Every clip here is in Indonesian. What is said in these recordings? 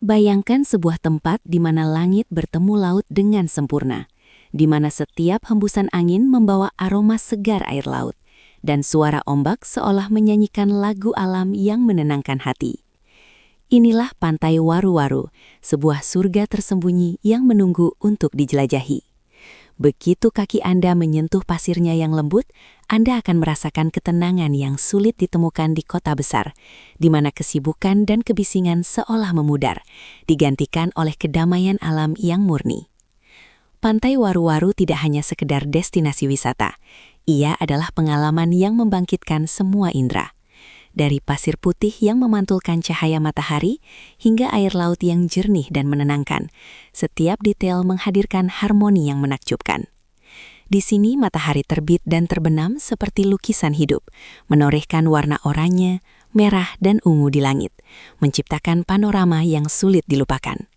Bayangkan sebuah tempat di mana langit bertemu laut dengan sempurna, di mana setiap hembusan angin membawa aroma segar air laut, dan suara ombak seolah menyanyikan lagu alam yang menenangkan hati. Inilah Pantai Waru-Waru, sebuah surga tersembunyi yang menunggu untuk dijelajahi. Begitu kaki Anda menyentuh pasirnya yang lembut, Anda akan merasakan ketenangan yang sulit ditemukan di kota besar, di mana kesibukan dan kebisingan seolah memudar, digantikan oleh kedamaian alam yang murni. Pantai Waru-Waru tidak hanya sekedar destinasi wisata, ia adalah pengalaman yang membangkitkan semua indera. Dari pasir putih yang memantulkan cahaya matahari hingga air laut yang jernih dan menenangkan, setiap detail menghadirkan harmoni yang menakjubkan. Di sini matahari terbit dan terbenam seperti lukisan hidup, menorehkan warna oranye, merah, dan ungu di langit, menciptakan panorama yang sulit dilupakan.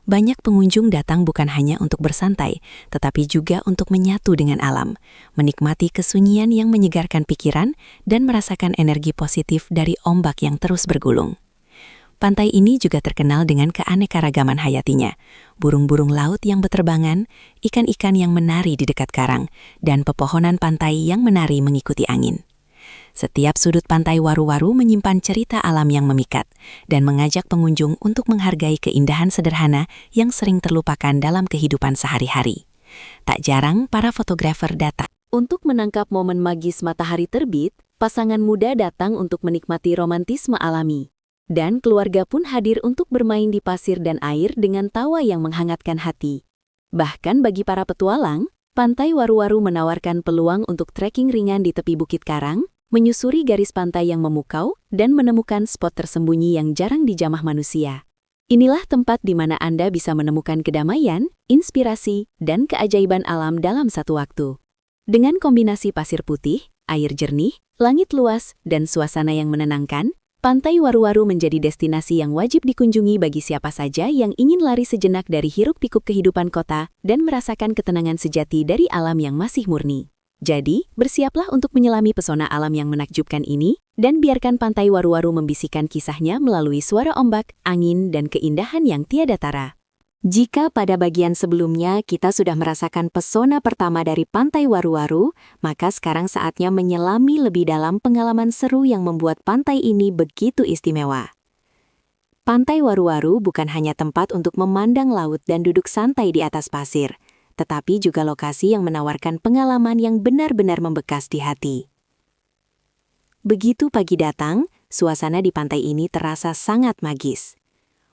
Banyak pengunjung datang bukan hanya untuk bersantai, tetapi juga untuk menyatu dengan alam, menikmati kesunyian yang menyegarkan pikiran, dan merasakan energi positif dari ombak yang terus bergulung. Pantai ini juga terkenal dengan keanekaragaman hayatinya, burung-burung laut yang beterbangan, ikan-ikan yang menari di dekat karang, dan pepohonan pantai yang menari mengikuti angin. Setiap sudut Pantai Waru-Waru menyimpan cerita alam yang memikat dan mengajak pengunjung untuk menghargai keindahan sederhana yang sering terlupakan dalam kehidupan sehari-hari. Tak jarang para fotografer datang untuk menangkap momen magis matahari terbit, pasangan muda datang untuk menikmati romantisme alami. Dan keluarga pun hadir untuk bermain di pasir dan air dengan tawa yang menghangatkan hati. Bahkan bagi para petualang, Pantai Waru-Waru menawarkan peluang untuk trekking ringan di tepi Bukit Karang, menyusuri garis pantai yang memukau, dan menemukan spot tersembunyi yang jarang dijamah manusia. Inilah tempat di mana Anda bisa menemukan kedamaian, inspirasi, dan keajaiban alam dalam satu waktu. Dengan kombinasi pasir putih, air jernih, langit luas, dan suasana yang menenangkan, Pantai Waru-Waru menjadi destinasi yang wajib dikunjungi bagi siapa saja yang ingin lari sejenak dari hiruk-pikuk kehidupan kota dan merasakan ketenangan sejati dari alam yang masih murni. Jadi, bersiaplah untuk menyelami pesona alam yang menakjubkan ini, dan biarkan Pantai Waru-Waru membisikkan kisahnya melalui suara ombak, angin, dan keindahan yang tiada tara. Jika pada bagian sebelumnya kita sudah merasakan pesona pertama dari Pantai Waru-Waru, maka sekarang saatnya menyelami lebih dalam pengalaman seru yang membuat pantai ini begitu istimewa. Pantai Waru-Waru bukan hanya tempat untuk memandang laut dan duduk santai di atas pasir, tetapi juga lokasi yang menawarkan pengalaman yang benar-benar membekas di hati. Begitu pagi datang, suasana di pantai ini terasa sangat magis.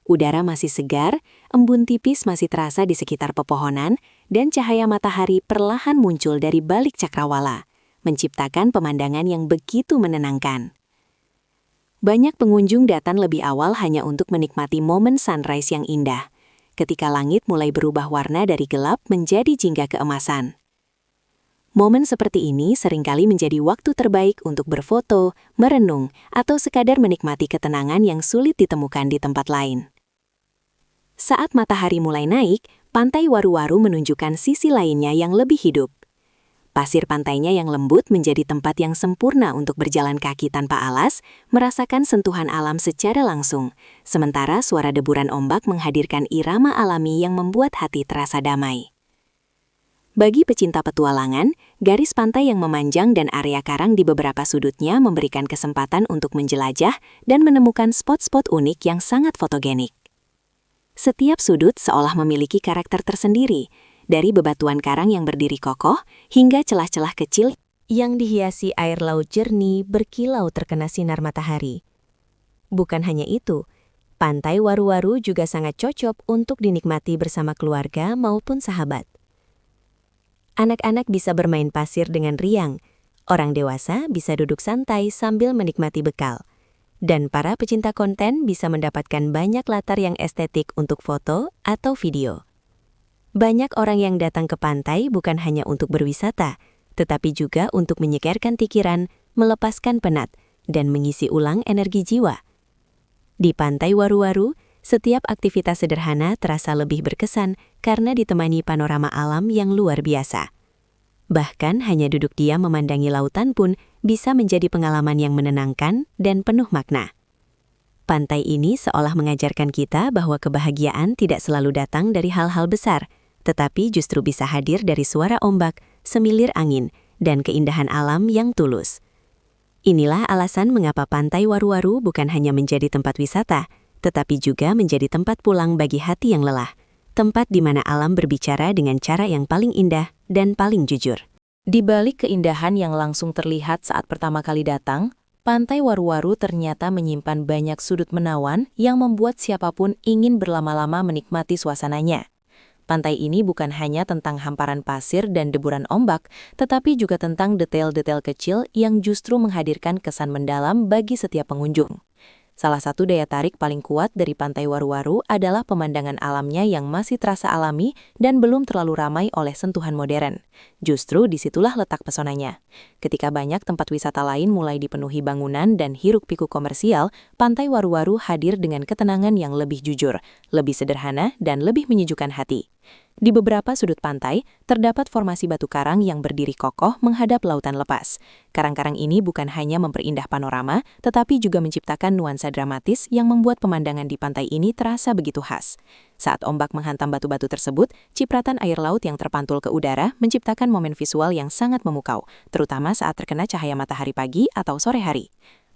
Udara masih segar, embun tipis masih terasa di sekitar pepohonan, dan cahaya matahari perlahan muncul dari balik cakrawala, menciptakan pemandangan yang begitu menenangkan. Banyak pengunjung datang lebih awal hanya untuk menikmati momen sunrise yang indah, ketika langit mulai berubah warna dari gelap menjadi jingga keemasan. Momen seperti ini seringkali menjadi waktu terbaik untuk berfoto, merenung, atau sekadar menikmati ketenangan yang sulit ditemukan di tempat lain. Saat matahari mulai naik, Pantai Waru-Waru menunjukkan sisi lainnya yang lebih hidup. Pasir pantainya yang lembut menjadi tempat yang sempurna untuk berjalan kaki tanpa alas, merasakan sentuhan alam secara langsung, sementara suara deburan ombak menghadirkan irama alami yang membuat hati terasa damai. Bagi pecinta petualangan, garis pantai yang memanjang dan area karang di beberapa sudutnya memberikan kesempatan untuk menjelajah dan menemukan spot-spot unik yang sangat fotogenik. Setiap sudut seolah memiliki karakter tersendiri, dari bebatuan karang yang berdiri kokoh hingga celah-celah kecil yang dihiasi air laut jernih berkilau terkena sinar matahari. Bukan hanya itu, Pantai Waru-Waru juga sangat cocok untuk dinikmati bersama keluarga maupun sahabat. Anak-anak bisa bermain pasir dengan riang, orang dewasa bisa duduk santai sambil menikmati bekal, dan para pecinta konten bisa mendapatkan banyak latar yang estetik untuk foto atau video. Banyak orang yang datang ke pantai bukan hanya untuk berwisata, tetapi juga untuk menyegarkan pikiran, melepaskan penat, dan mengisi ulang energi jiwa. Di Pantai Waru-Waru, setiap aktivitas sederhana terasa lebih berkesan karena ditemani panorama alam yang luar biasa. Bahkan hanya duduk diam memandangi lautan pun bisa menjadi pengalaman yang menenangkan dan penuh makna. Pantai ini seolah mengajarkan kita bahwa kebahagiaan tidak selalu datang dari hal-hal besar, tetapi justru bisa hadir dari suara ombak, semilir angin, dan keindahan alam yang tulus. Inilah alasan mengapa Pantai Waru-Waru bukan hanya menjadi tempat wisata, tetapi juga menjadi tempat pulang bagi hati yang lelah, tempat di mana alam berbicara dengan cara yang paling indah dan paling jujur. Di balik keindahan yang langsung terlihat saat pertama kali datang, Pantai Waru-Waru ternyata menyimpan banyak sudut menawan yang membuat siapapun ingin berlama-lama menikmati suasananya. Pantai ini bukan hanya tentang hamparan pasir dan deburan ombak, tetapi juga tentang detail-detail kecil yang justru menghadirkan kesan mendalam bagi setiap pengunjung. Salah satu daya tarik paling kuat dari Pantai Waru-Waru adalah pemandangan alamnya yang masih terasa alami dan belum terlalu ramai oleh sentuhan modern. Justru disitulah letak pesonanya. Ketika banyak tempat wisata lain mulai dipenuhi bangunan dan hiruk-pikuk komersial, Pantai Waru-Waru hadir dengan ketenangan yang lebih jujur, lebih sederhana, dan lebih menyejukkan hati. Di beberapa sudut pantai, terdapat formasi batu karang yang berdiri kokoh menghadap lautan lepas. Karang-karang ini bukan hanya memperindah panorama, tetapi juga menciptakan nuansa dramatis yang membuat pemandangan di pantai ini terasa begitu khas. Saat ombak menghantam batu-batu tersebut, cipratan air laut yang terpantul ke udara menciptakan momen visual yang sangat memukau, terutama saat terkena cahaya matahari pagi atau sore hari.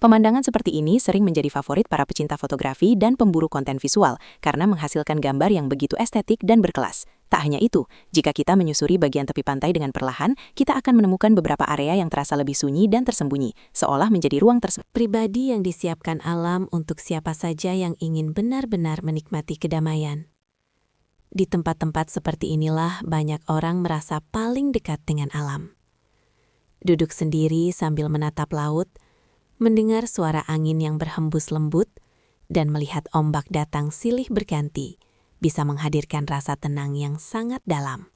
Pemandangan seperti ini sering menjadi favorit para pecinta fotografi dan pemburu konten visual karena menghasilkan gambar yang begitu estetik dan berkelas. Tak hanya itu, jika kita menyusuri bagian tepi pantai dengan perlahan, kita akan menemukan beberapa area yang terasa lebih sunyi dan tersembunyi, seolah menjadi ruang pribadi yang disiapkan alam untuk siapa saja yang ingin benar-benar menikmati kedamaian. Di tempat-tempat seperti inilah banyak orang merasa paling dekat dengan alam. Duduk sendiri sambil menatap laut, mendengar suara angin yang berhembus lembut, dan melihat ombak datang silih berganti, bisa menghadirkan rasa tenang yang sangat dalam.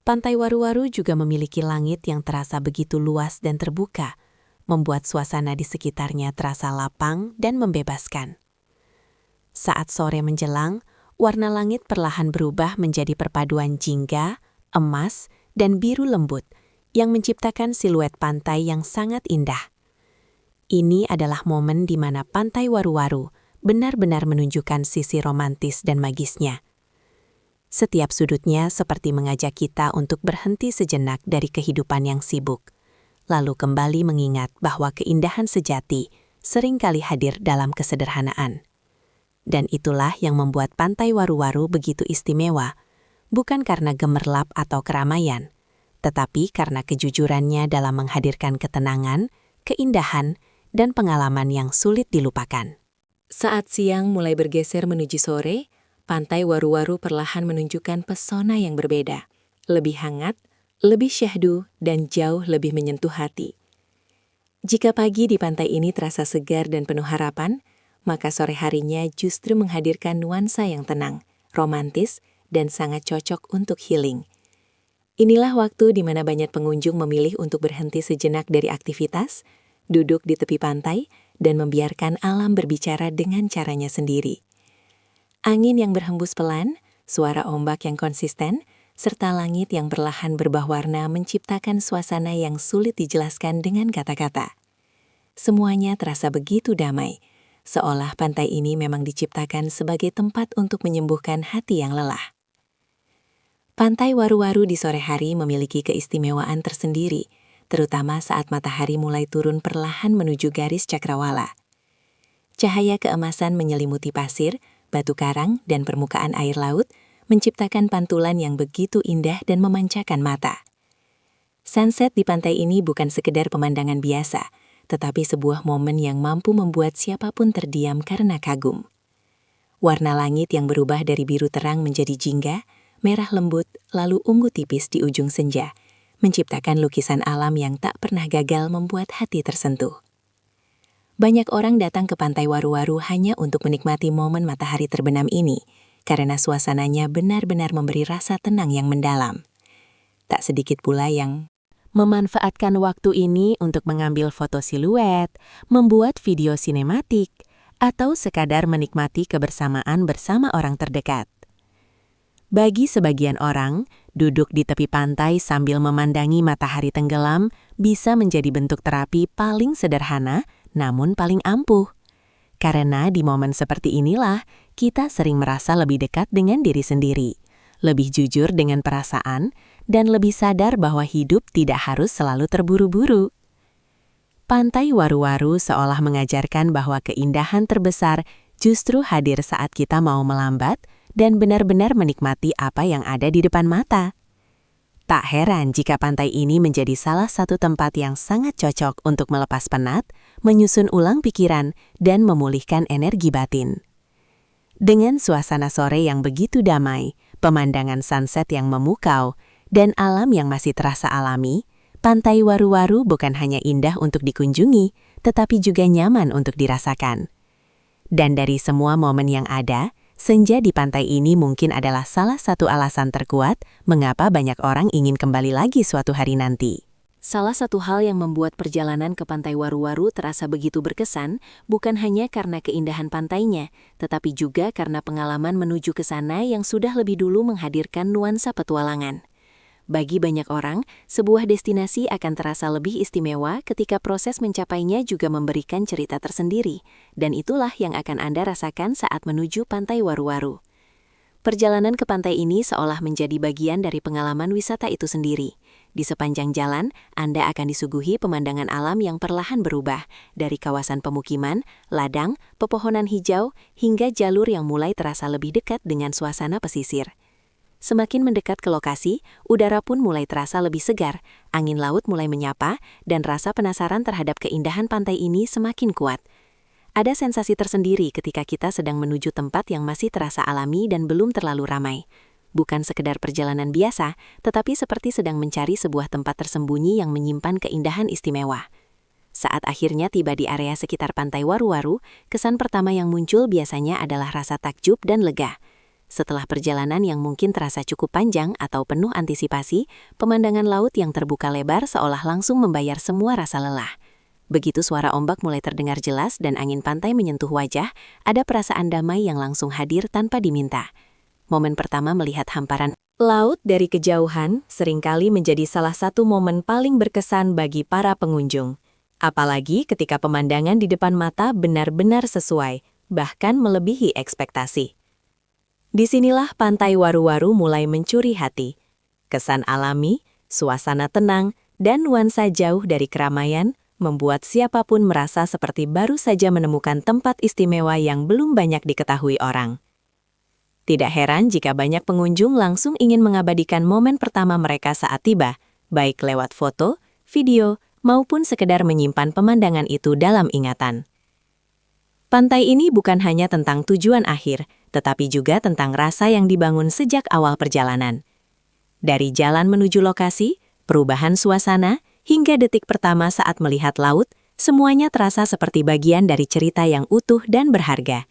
Pantai Waru-Waru juga memiliki langit yang terasa begitu luas dan terbuka, membuat suasana di sekitarnya terasa lapang dan membebaskan. Saat sore menjelang, warna langit perlahan berubah menjadi perpaduan jingga, emas, dan biru lembut yang menciptakan siluet pantai yang sangat indah. Ini adalah momen di mana Pantai Waru-Waru benar-benar menunjukkan sisi romantis dan magisnya. Setiap sudutnya seperti mengajak kita untuk berhenti sejenak dari kehidupan yang sibuk, lalu kembali mengingat bahwa keindahan sejati seringkali hadir dalam kesederhanaan. Dan itulah yang membuat Pantai Waru-Waru begitu istimewa, bukan karena gemerlap atau keramaian, tetapi karena kejujurannya dalam menghadirkan ketenangan, keindahan, dan pengalaman yang sulit dilupakan. Saat siang mulai bergeser menuju sore, Pantai Waru-Waru perlahan menunjukkan pesona yang berbeda, lebih hangat, lebih syahdu, dan jauh lebih menyentuh hati. Jika pagi di pantai ini terasa segar dan penuh harapan, maka sore harinya justru menghadirkan nuansa yang tenang, romantis, dan sangat cocok untuk healing. Inilah waktu di mana banyak pengunjung memilih untuk berhenti sejenak dari aktivitas, duduk di tepi pantai, dan membiarkan alam berbicara dengan caranya sendiri. Angin yang berhembus pelan, suara ombak yang konsisten, serta langit yang perlahan berubah warna menciptakan suasana yang sulit dijelaskan dengan kata-kata. Semuanya terasa begitu damai, seolah pantai ini memang diciptakan sebagai tempat untuk menyembuhkan hati yang lelah. Pantai Waru-Waru di sore hari memiliki keistimewaan tersendiri, terutama saat matahari mulai turun perlahan menuju garis cakrawala. Cahaya keemasan menyelimuti pasir, batu karang, dan permukaan air laut, menciptakan pantulan yang begitu indah dan memanjakan mata. Sunset di pantai ini bukan sekedar pemandangan biasa, tetapi sebuah momen yang mampu membuat siapapun terdiam karena kagum. Warna langit yang berubah dari biru terang menjadi jingga, merah lembut, lalu ungu tipis di ujung senja, menciptakan lukisan alam yang tak pernah gagal membuat hati tersentuh. Banyak orang datang ke Pantai Waru-Waru hanya untuk menikmati momen matahari terbenam ini, karena suasananya benar-benar memberi rasa tenang yang mendalam. Tak sedikit pula yang memanfaatkan waktu ini untuk mengambil foto siluet, membuat video sinematik, atau sekadar menikmati kebersamaan bersama orang terdekat. Bagi sebagian orang, duduk di tepi pantai sambil memandangi matahari tenggelam bisa menjadi bentuk terapi paling sederhana namun paling ampuh. Karena di momen seperti inilah, kita sering merasa lebih dekat dengan diri sendiri, lebih jujur dengan perasaan, dan lebih sadar bahwa hidup tidak harus selalu terburu-buru. Pantai Waru-Waru seolah mengajarkan bahwa keindahan terbesar justru hadir saat kita mau melambat dan benar-benar menikmati apa yang ada di depan mata. Tak heran jika pantai ini menjadi salah satu tempat yang sangat cocok untuk melepas penat, menyusun ulang pikiran, dan memulihkan energi batin. Dengan suasana sore yang begitu damai, pemandangan sunset yang memukau, dan alam yang masih terasa alami, Pantai Waru-Waru bukan hanya indah untuk dikunjungi, tetapi juga nyaman untuk dirasakan. Dan dari semua momen yang ada, senja di pantai ini mungkin adalah salah satu alasan terkuat mengapa banyak orang ingin kembali lagi suatu hari nanti. Salah satu hal yang membuat perjalanan ke Pantai Waru-Waru terasa begitu berkesan bukan hanya karena keindahan pantainya, tetapi juga karena pengalaman menuju ke sana yang sudah lebih dulu menghadirkan nuansa petualangan. Bagi banyak orang, sebuah destinasi akan terasa lebih istimewa ketika proses mencapainya juga memberikan cerita tersendiri, dan itulah yang akan Anda rasakan saat menuju Pantai Waru-Waru. Perjalanan ke pantai ini seolah menjadi bagian dari pengalaman wisata itu sendiri. Di sepanjang jalan, Anda akan disuguhi pemandangan alam yang perlahan berubah, dari kawasan pemukiman, ladang, pepohonan hijau, hingga jalur yang mulai terasa lebih dekat dengan suasana pesisir. Semakin mendekat ke lokasi, udara pun mulai terasa lebih segar, angin laut mulai menyapa, dan rasa penasaran terhadap keindahan pantai ini semakin kuat. Ada sensasi tersendiri ketika kita sedang menuju tempat yang masih terasa alami dan belum terlalu ramai. Bukan sekedar perjalanan biasa, tetapi seperti sedang mencari sebuah tempat tersembunyi yang menyimpan keindahan istimewa. Saat akhirnya tiba di area sekitar Pantai Waru-Waru, kesan pertama yang muncul biasanya adalah rasa takjub dan lega. Setelah perjalanan yang mungkin terasa cukup panjang atau penuh antisipasi, pemandangan laut yang terbuka lebar seolah langsung membayar semua rasa lelah. Begitu suara ombak mulai terdengar jelas dan angin pantai menyentuh wajah, ada perasaan damai yang langsung hadir tanpa diminta. Momen pertama melihat hamparan laut dari kejauhan seringkali menjadi salah satu momen paling berkesan bagi para pengunjung. Apalagi ketika pemandangan di depan mata benar-benar sesuai, bahkan melebihi ekspektasi. Disinilah Pantai Waru-Waru mulai mencuri hati. Kesan alami, suasana tenang, dan nuansa jauh dari keramaian membuat siapapun merasa seperti baru saja menemukan tempat istimewa yang belum banyak diketahui orang. Tidak heran jika banyak pengunjung langsung ingin mengabadikan momen pertama mereka saat tiba, baik lewat foto, video, maupun sekedar menyimpan pemandangan itu dalam ingatan. Pantai ini bukan hanya tentang tujuan akhir, tetapi juga tentang rasa yang dibangun sejak awal perjalanan. Dari jalan menuju lokasi, perubahan suasana, hingga detik pertama saat melihat laut, semuanya terasa seperti bagian dari cerita yang utuh dan berharga.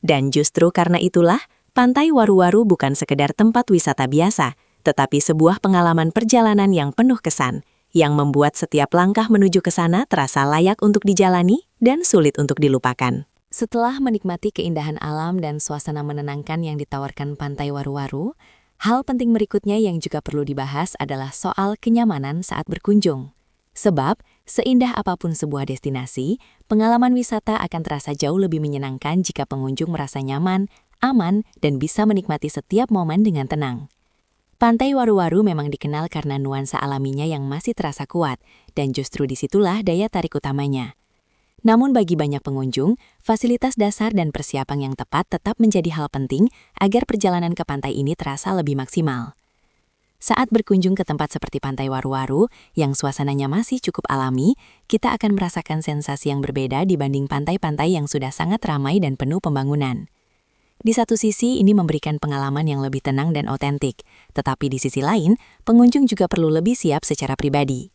Dan justru karena itulah, Pantai Waru-Waru bukan sekedar tempat wisata biasa, tetapi sebuah pengalaman perjalanan yang penuh kesan, yang membuat setiap langkah menuju ke sana terasa layak untuk dijalani dan sulit untuk dilupakan. Setelah menikmati keindahan alam dan suasana menenangkan yang ditawarkan Pantai Waru-Waru, hal penting berikutnya yang juga perlu dibahas adalah soal kenyamanan saat berkunjung. Sebab, seindah apapun sebuah destinasi, pengalaman wisata akan terasa jauh lebih menyenangkan jika pengunjung merasa nyaman, aman, dan bisa menikmati setiap momen dengan tenang. Pantai Waru-Waru memang dikenal karena nuansa alaminya yang masih terasa kuat, dan justru disitulah daya tarik utamanya. Namun bagi banyak pengunjung, fasilitas dasar dan persiapan yang tepat tetap menjadi hal penting agar perjalanan ke pantai ini terasa lebih maksimal. Saat berkunjung ke tempat seperti Pantai Waru-Waru, yang suasananya masih cukup alami, kita akan merasakan sensasi yang berbeda dibanding pantai-pantai yang sudah sangat ramai dan penuh pembangunan. Di satu sisi, ini memberikan pengalaman yang lebih tenang dan otentik, tetapi di sisi lain, pengunjung juga perlu lebih siap secara pribadi.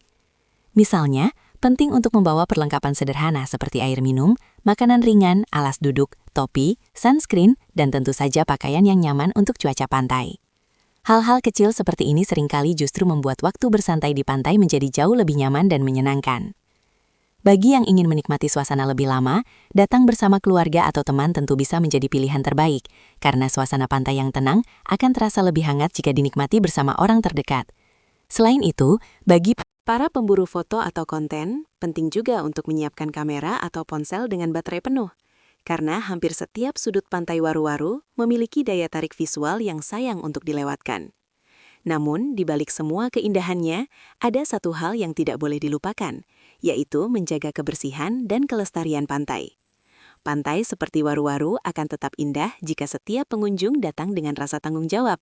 Misalnya, penting untuk membawa perlengkapan sederhana seperti air minum, makanan ringan, alas duduk, topi, sunscreen, dan tentu saja pakaian yang nyaman untuk cuaca pantai. Hal-hal kecil seperti ini seringkali justru membuat waktu bersantai di pantai menjadi jauh lebih nyaman dan menyenangkan. Bagi yang ingin menikmati suasana lebih lama, datang bersama keluarga atau teman tentu bisa menjadi pilihan terbaik, karena suasana pantai yang tenang akan terasa lebih hangat jika dinikmati bersama orang terdekat. Selain itu, bagi para pemburu foto atau konten, penting juga untuk menyiapkan kamera atau ponsel dengan baterai penuh. karena hampir setiap sudut pantai Waru-Waru memiliki daya tarik visual yang sayang untuk dilewatkan. Namun, di balik semua keindahannya, ada satu hal yang tidak boleh dilupakan, yaitu menjaga kebersihan dan kelestarian pantai. Pantai seperti Waru-Waru akan tetap indah jika setiap pengunjung datang dengan rasa tanggung jawab.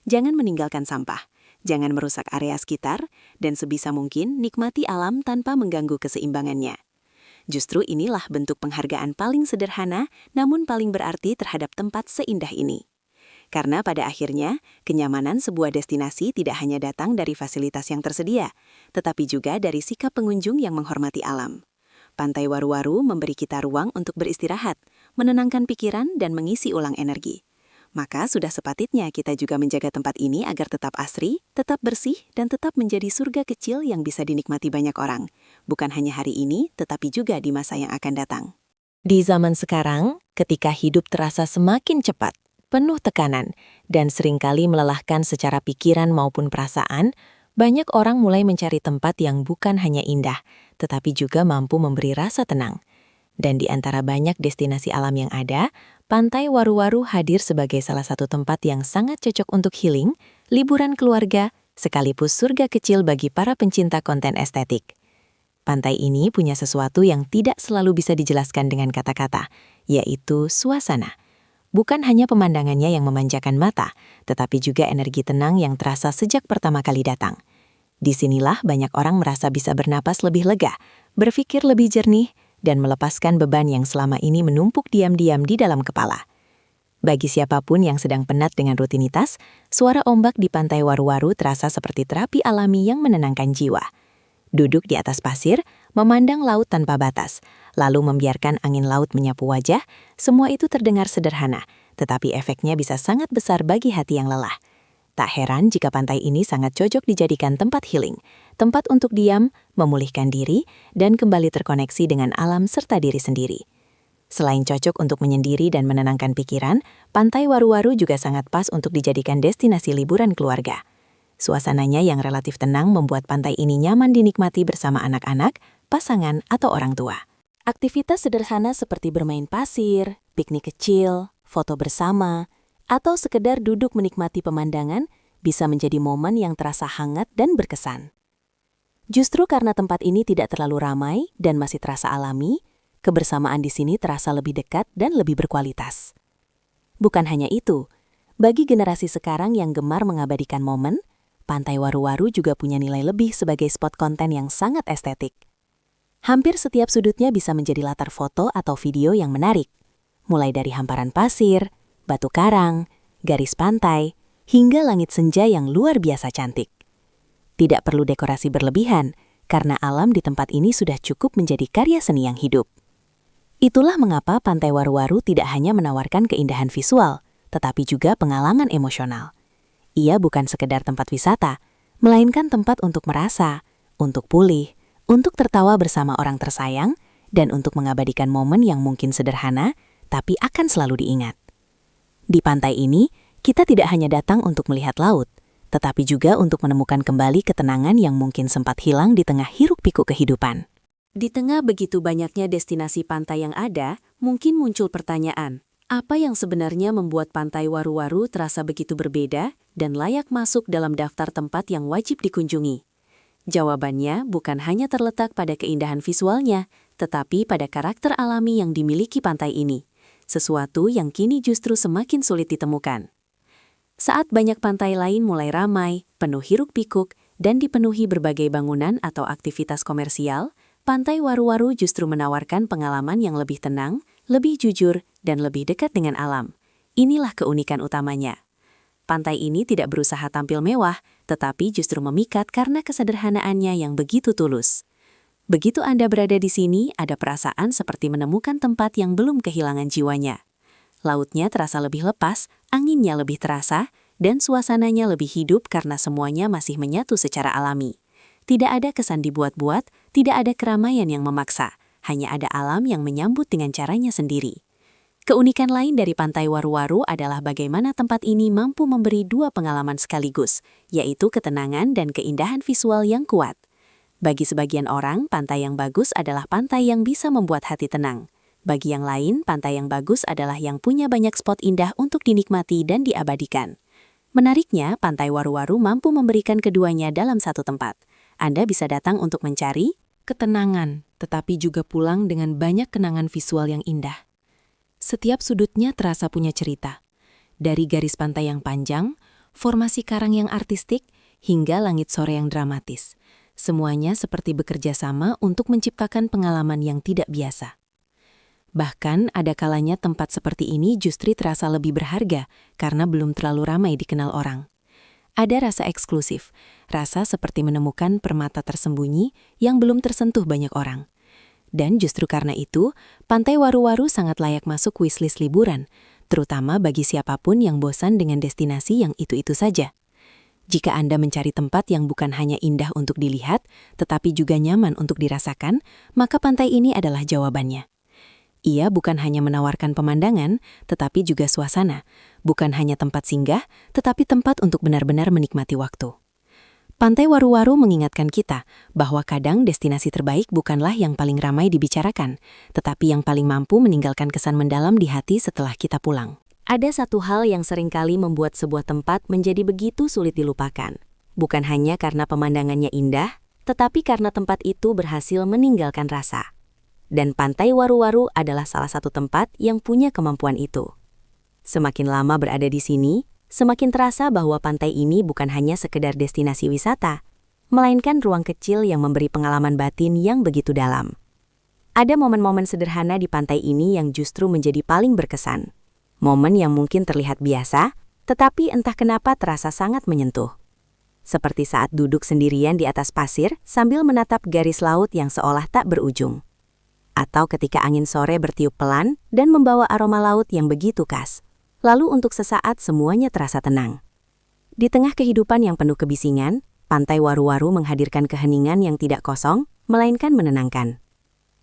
Jangan meninggalkan sampah, jangan merusak area sekitar, dan sebisa mungkin nikmati alam tanpa mengganggu keseimbangannya. Justru inilah bentuk penghargaan paling sederhana namun paling berarti terhadap tempat seindah ini. Karena pada akhirnya, kenyamanan sebuah destinasi tidak hanya datang dari fasilitas yang tersedia, tetapi juga dari sikap pengunjung yang menghormati alam. Pantai Waru-Waru memberi kita ruang untuk beristirahat, menenangkan pikiran, dan mengisi ulang energi. Maka sudah sepatutnya kita juga menjaga tempat ini agar tetap asri, tetap bersih, dan tetap menjadi surga kecil yang bisa dinikmati banyak orang. Bukan hanya hari ini, tetapi juga di masa yang akan datang. Di zaman sekarang, ketika hidup terasa semakin cepat, penuh tekanan, dan seringkali melelahkan secara pikiran maupun perasaan, banyak orang mulai mencari tempat yang bukan hanya indah, tetapi juga mampu memberi rasa tenang. Dan di antara banyak destinasi alam yang ada, Pantai Waru-Waru hadir sebagai salah satu tempat yang sangat cocok untuk healing, liburan keluarga, sekaligus surga kecil bagi para pencinta konten estetik. Pantai ini punya sesuatu yang tidak selalu bisa dijelaskan dengan kata-kata, yaitu suasana. Bukan hanya pemandangannya yang memanjakan mata, tetapi juga energi tenang yang terasa sejak pertama kali datang. Disinilah banyak orang merasa bisa bernapas lebih lega, berpikir lebih jernih, dan melepaskan beban yang selama ini menumpuk diam-diam di dalam kepala. Bagi siapapun yang sedang penat dengan rutinitas, suara ombak di Pantai Waru-Waru terasa seperti terapi alami yang menenangkan jiwa. Duduk di atas pasir, memandang laut tanpa batas, lalu membiarkan angin laut menyapu wajah, semua itu terdengar sederhana, tetapi efeknya bisa sangat besar bagi hati yang lelah. Tak heran jika pantai ini sangat cocok dijadikan tempat healing, tempat untuk diam, memulihkan diri, dan kembali terkoneksi dengan alam serta diri sendiri. Selain cocok untuk menyendiri dan menenangkan pikiran, Pantai Waru-Waru juga sangat pas untuk dijadikan destinasi liburan keluarga. Suasananya yang relatif tenang membuat pantai ini nyaman dinikmati bersama anak-anak, pasangan, atau orang tua. Aktivitas sederhana seperti bermain pasir, piknik kecil, foto bersama, atau sekedar duduk menikmati pemandangan bisa menjadi momen yang terasa hangat dan berkesan. Justru karena tempat ini tidak terlalu ramai dan masih terasa alami, kebersamaan di sini terasa lebih dekat dan lebih berkualitas. Bukan hanya itu, bagi generasi sekarang yang gemar mengabadikan momen, Pantai Waru-Waru juga punya nilai lebih sebagai spot konten yang sangat estetik. Hampir setiap sudutnya bisa menjadi latar foto atau video yang menarik, mulai dari hamparan pasir, batu karang, garis pantai, hingga langit senja yang luar biasa cantik. Tidak perlu dekorasi berlebihan, karena alam di tempat ini sudah cukup menjadi karya seni yang hidup. Itulah mengapa Pantai Waru-Waru tidak hanya menawarkan keindahan visual, tetapi juga pengalaman emosional. Ia bukan sekedar tempat wisata, melainkan tempat untuk merasa, untuk pulih, untuk tertawa bersama orang tersayang, dan untuk mengabadikan momen yang mungkin sederhana, tapi akan selalu diingat. Di pantai ini, kita tidak hanya datang untuk melihat laut, tetapi juga untuk menemukan kembali ketenangan yang mungkin sempat hilang di tengah hiruk-pikuk kehidupan. Di tengah begitu banyaknya destinasi pantai yang ada, mungkin muncul pertanyaan, apa yang sebenarnya membuat Pantai Waru-Waru terasa begitu berbeda dan layak masuk dalam daftar tempat yang wajib dikunjungi? Jawabannya bukan hanya terletak pada keindahan visualnya, tetapi pada karakter alami yang dimiliki pantai ini. Sesuatu yang kini justru semakin sulit ditemukan. Saat banyak pantai lain mulai ramai, penuh hiruk-pikuk, dan dipenuhi berbagai bangunan atau aktivitas komersial, Pantai Waru-Waru justru menawarkan pengalaman yang lebih tenang, lebih jujur, dan lebih dekat dengan alam. Inilah keunikan utamanya. Pantai ini tidak berusaha tampil mewah, tetapi justru memikat karena kesederhanaannya yang begitu tulus. Begitu Anda berada di sini, ada perasaan seperti menemukan tempat yang belum kehilangan jiwanya. Lautnya terasa lebih lepas, anginnya lebih terasa, dan suasananya lebih hidup karena semuanya masih menyatu secara alami. Tidak ada kesan dibuat-buat, tidak ada keramaian yang memaksa, hanya ada alam yang menyambut dengan caranya sendiri. Keunikan lain dari Pantai Waru-Waru adalah bagaimana tempat ini mampu memberi dua pengalaman sekaligus, yaitu ketenangan dan keindahan visual yang kuat. Bagi sebagian orang, pantai yang bagus adalah pantai yang bisa membuat hati tenang. Bagi yang lain, pantai yang bagus adalah yang punya banyak spot indah untuk dinikmati dan diabadikan. Menariknya, Pantai Waru-Waru mampu memberikan keduanya dalam satu tempat. Anda bisa datang untuk mencari ketenangan, tetapi juga pulang dengan banyak kenangan visual yang indah. Setiap sudutnya terasa punya cerita. Dari garis pantai yang panjang, formasi karang yang artistik, hingga langit sore yang dramatis. Semuanya seperti bekerja sama untuk menciptakan pengalaman yang tidak biasa. Bahkan, ada kalanya tempat seperti ini justru terasa lebih berharga karena belum terlalu ramai dikenal orang. Ada rasa eksklusif, rasa seperti menemukan permata tersembunyi yang belum tersentuh banyak orang. Dan justru karena itu, Pantai Waru-Waru sangat layak masuk wishlist liburan, terutama bagi siapapun yang bosan dengan destinasi yang itu-itu saja. Jika Anda mencari tempat yang bukan hanya indah untuk dilihat, tetapi juga nyaman untuk dirasakan, maka pantai ini adalah jawabannya. Ia bukan hanya menawarkan pemandangan, tetapi juga suasana. Bukan hanya tempat singgah, tetapi tempat untuk benar-benar menikmati waktu. Pantai Waru-Waru mengingatkan kita bahwa kadang destinasi terbaik bukanlah yang paling ramai dibicarakan, tetapi yang paling mampu meninggalkan kesan mendalam di hati setelah kita pulang. Ada satu hal yang seringkali membuat sebuah tempat menjadi begitu sulit dilupakan. Bukan hanya karena pemandangannya indah, tetapi karena tempat itu berhasil meninggalkan rasa. Dan Pantai Waru-Waru adalah salah satu tempat yang punya kemampuan itu. Semakin lama berada di sini, semakin terasa bahwa pantai ini bukan hanya sekedar destinasi wisata, melainkan ruang kecil yang memberi pengalaman batin yang begitu dalam. Ada momen-momen sederhana di pantai ini yang justru menjadi paling berkesan. Momen yang mungkin terlihat biasa, tetapi entah kenapa terasa sangat menyentuh. Seperti saat duduk sendirian di atas pasir sambil menatap garis laut yang seolah tak berujung. Atau ketika angin sore bertiup pelan dan membawa aroma laut yang begitu khas. Lalu untuk sesaat semuanya terasa tenang. Di tengah kehidupan yang penuh kebisingan, Pantai Waru-Waru menghadirkan keheningan yang tidak kosong, melainkan menenangkan.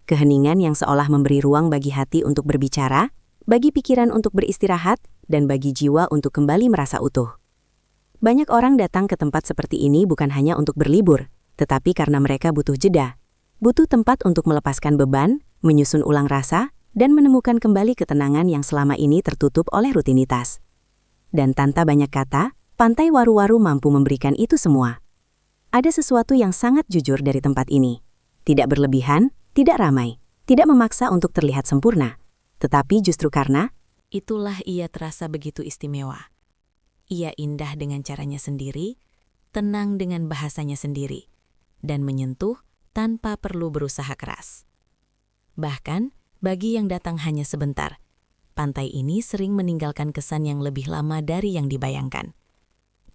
Keheningan yang seolah memberi ruang bagi hati untuk berbicara, bagi pikiran untuk beristirahat, dan bagi jiwa untuk kembali merasa utuh. Banyak orang datang ke tempat seperti ini bukan hanya untuk berlibur, tetapi karena mereka butuh jeda. Butuh tempat untuk melepaskan beban, menyusun ulang rasa, dan menemukan kembali ketenangan yang selama ini tertutup oleh rutinitas. Dan tanpa banyak kata, Pantai Waru-Waru mampu memberikan itu semua. Ada sesuatu yang sangat jujur dari tempat ini. Tidak berlebihan, tidak ramai, tidak memaksa untuk terlihat sempurna. Tetapi justru karena itulah ia terasa begitu istimewa. Ia indah dengan caranya sendiri, tenang dengan bahasanya sendiri, dan menyentuh tanpa perlu berusaha keras. Bahkan, bagi yang datang hanya sebentar, pantai ini sering meninggalkan kesan yang lebih lama dari yang dibayangkan.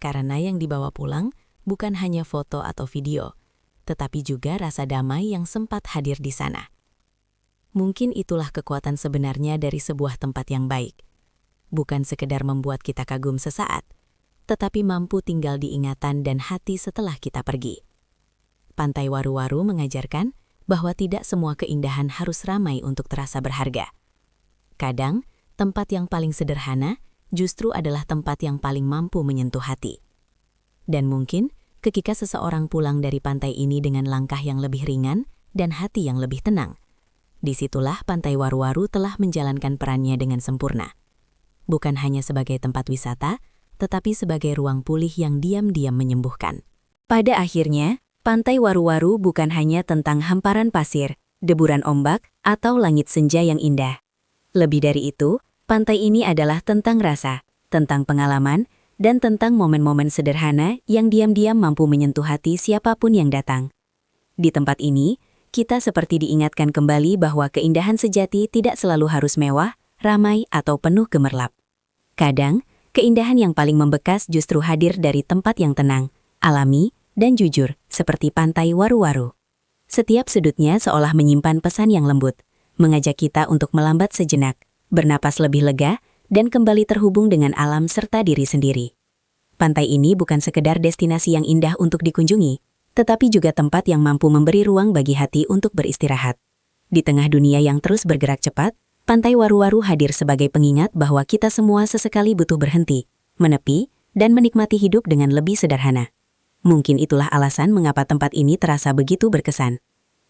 Karena yang dibawa pulang bukan hanya foto atau video, tetapi juga rasa damai yang sempat hadir di sana. Mungkin itulah kekuatan sebenarnya dari sebuah tempat yang baik. Bukan sekedar membuat kita kagum sesaat, tetapi mampu tinggal di ingatan dan hati setelah kita pergi. Pantai Waru-Waru mengajarkan bahwa tidak semua keindahan harus ramai untuk terasa berharga. Kadang, tempat yang paling sederhana justru adalah tempat yang paling mampu menyentuh hati. Dan mungkin, ketika seseorang pulang dari pantai ini dengan langkah yang lebih ringan dan hati yang lebih tenang, disitulah Pantai Waru-Waru telah menjalankan perannya dengan sempurna. Bukan hanya sebagai tempat wisata, tetapi sebagai ruang pulih yang diam-diam menyembuhkan. Pada akhirnya, Pantai Waru-Waru bukan hanya tentang hamparan pasir, deburan ombak, atau langit senja yang indah. Lebih dari itu, pantai ini adalah tentang rasa, tentang pengalaman, dan tentang momen-momen sederhana yang diam-diam mampu menyentuh hati siapapun yang datang. Di tempat ini, kita seperti diingatkan kembali bahwa keindahan sejati tidak selalu harus mewah, ramai, atau penuh gemerlap. Kadang, keindahan yang paling membekas justru hadir dari tempat yang tenang, alami, dan jujur, seperti Pantai Waru-Waru. Setiap sudutnya seolah menyimpan pesan yang lembut, mengajak kita untuk melambat sejenak, bernapas lebih lega, dan kembali terhubung dengan alam serta diri sendiri. Pantai ini bukan sekedar destinasi yang indah untuk dikunjungi, tetapi juga tempat yang mampu memberi ruang bagi hati untuk beristirahat. Di tengah dunia yang terus bergerak cepat, Pantai Waru-Waru hadir sebagai pengingat bahwa kita semua sesekali butuh berhenti, menepi, dan menikmati hidup dengan lebih sederhana. Mungkin itulah alasan mengapa tempat ini terasa begitu berkesan.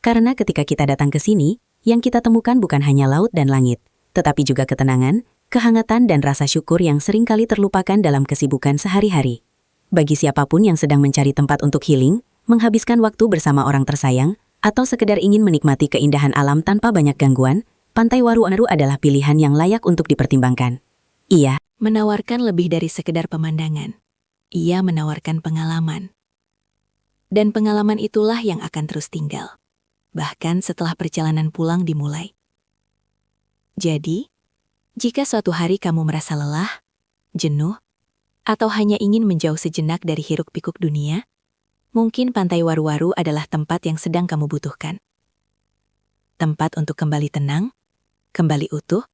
Karena ketika kita datang ke sini, yang kita temukan bukan hanya laut dan langit, tetapi juga ketenangan, kehangatan dan rasa syukur yang seringkali terlupakan dalam kesibukan sehari-hari. Bagi siapapun yang sedang mencari tempat untuk healing, menghabiskan waktu bersama orang tersayang, atau sekedar ingin menikmati keindahan alam tanpa banyak gangguan, Pantai Waru-Waru adalah pilihan yang layak untuk dipertimbangkan. Ia menawarkan lebih dari sekedar pemandangan. Ia menawarkan pengalaman. Dan pengalaman itulah yang akan terus tinggal, bahkan setelah perjalanan pulang dimulai. Jadi, jika suatu hari kamu merasa lelah, jenuh, atau hanya ingin menjauh sejenak dari hiruk-pikuk dunia, mungkin Pantai Waru-Waru adalah tempat yang sedang kamu butuhkan. Tempat untuk kembali tenang, kembali utuh,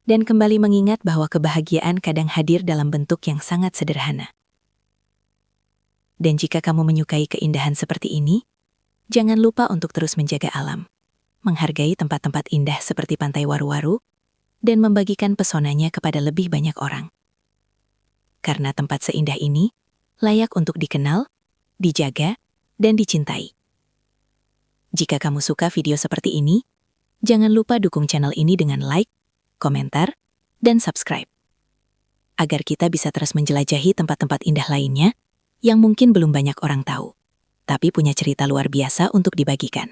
dan kembali mengingat bahwa kebahagiaan kadang hadir dalam bentuk yang sangat sederhana. Dan jika kamu menyukai keindahan seperti ini, jangan lupa untuk terus menjaga alam, menghargai tempat-tempat indah seperti Pantai Waru-Waru, dan membagikan pesonanya kepada lebih banyak orang. Karena tempat seindah ini layak untuk dikenal, dijaga, dan dicintai. Jika kamu suka video seperti ini, jangan lupa dukung channel ini dengan like, komentar, dan subscribe. Agar kita bisa terus menjelajahi tempat-tempat indah lainnya yang mungkin belum banyak orang tahu, tapi punya cerita luar biasa untuk dibagikan.